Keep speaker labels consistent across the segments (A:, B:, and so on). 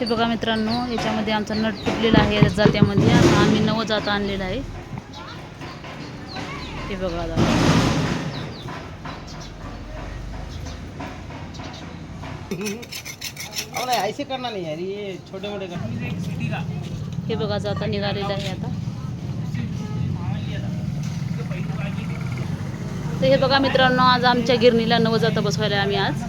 A: हे बघा मित्रांनो, याच्यामध्ये आमचा नट फुटलेला आहे जात्यामध्ये. आम्ही नवं जात आणलेलं आहे. हे बघा आता
B: ऐसे करना नहीं यार, ये छोटे मोटे करना.
A: हे बघा जाता निघालेलं आहे आता. तर हे बघा मित्रांनो, आज आमच्या गिरणीला नवं जाता बसवायला आम्ही आज.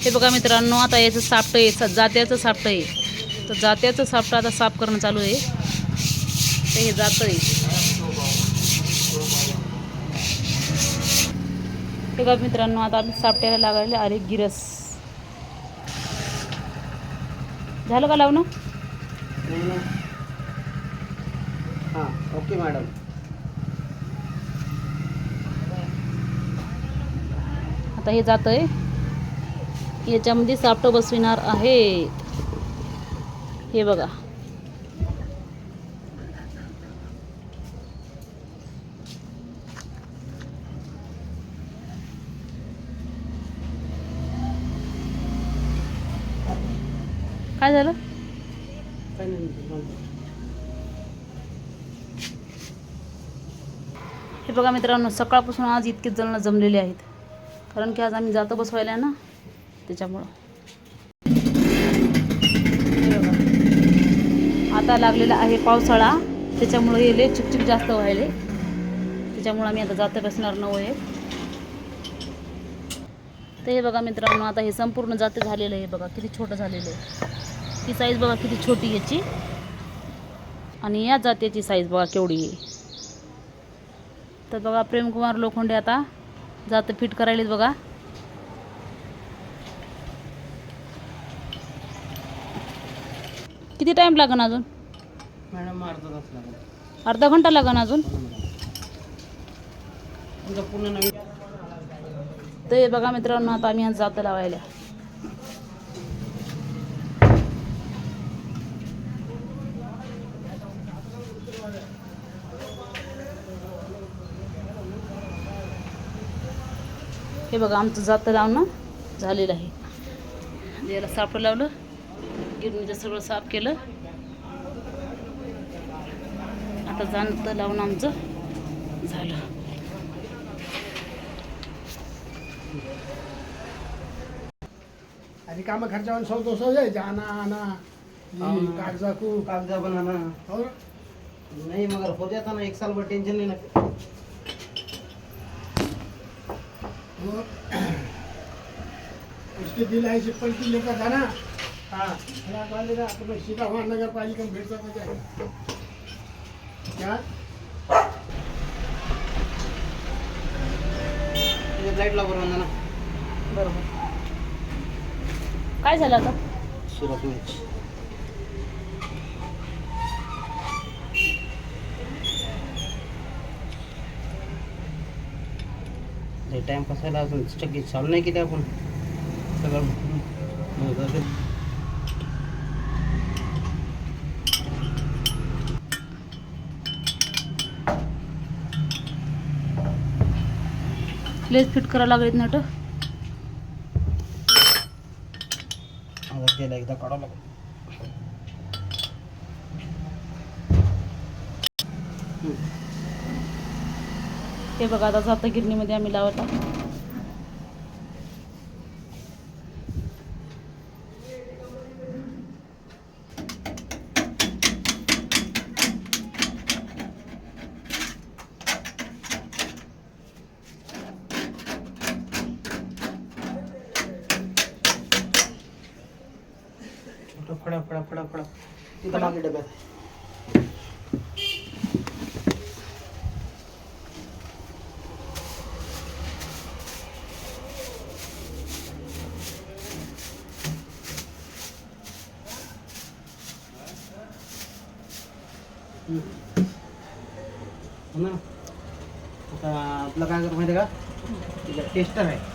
A: हे बघा मित्रांनो, आता याचं सापटं आहे, जात्याचं सापटं आहे. तर जात्याचं सापटं आता साफ करणं चालू आहे. तर हे जातं आहे. हे बघा मित्रांनो, आता आम्ही सापट्याला लागायला अरे गिरस झालं का लावणं?
B: हां ओके मॅडम.
A: आता हे जातंय, याच्यामध्ये सापटं बसविणार आहे. हे बघा काय झालं? हे बघा मित्रांनो, सकाळपासून आज इतके जण जमलेले आहेत, कारण की आज आम्ही जातं बसवायला ना, त्याच्यामुळं. आता लागलेला आहे पावसाळा, त्याच्यामुळे हे लय चिकचिक जास्त व्हायले. त्याच्यामुळे आम्ही आता जातं बसणार नव्हे. तर हे बघा मित्रांनो, आता हे संपूर्ण जातं झालेलं आहे. बघा किती छोटं झालेलं आहे. ही साईज बघा किती छोटी याची, आणि या जात्याची साईज बघा केवढी आहे. तर बघा प्रेमकुमार लोखंडे आता जातं फिट करायलेत बघा. किती टाइम लागेल अजून?
B: मॅडम अर्धा तास लागेल.
A: अर्धा घंटा लागेल अजून.
B: पूर्ण नवीन.
A: तर हे बघा मित्रांनो, आता आम्ही आज जातं लावायला. हे बघा आमचं जातं लावणं झालेलं आहे. याला सापडं लावलं, गिरणीचं सगळं साफ केलं. आता जातं लावून आमचं झालं.
C: अरे काम खर्चा 100-200 है, जाना आना, कागजा को
B: कागजा बनाना.
C: और
B: नहीं मगर हो जाता ना, 1 साल भर टेंशन नहीं ना.
C: उसके दिल ऐसे पलटी लेकर जाना.
B: हाँ
C: तो सीधा वहाँ नगर पालिका में भेज सकता है क्या?
B: लाईट लावर ना.
A: बरोबर. काय झालं आता?
B: सुरत मॅच. टाइम कसायला अजून चक्की चालू नाही किती आपण सगळं.
A: लेस फिट करायला लागलेत नट.
B: आता त्याला एकदा काढावं लागेल.
A: हे बघा आता जातं गिरणीमध्ये आम्ही लावता.
B: फडा फडा फडा फडा तिथं मागे डब्यात. ना आता आपलं काय करत माहिती आहे का, टेस्टर आहे.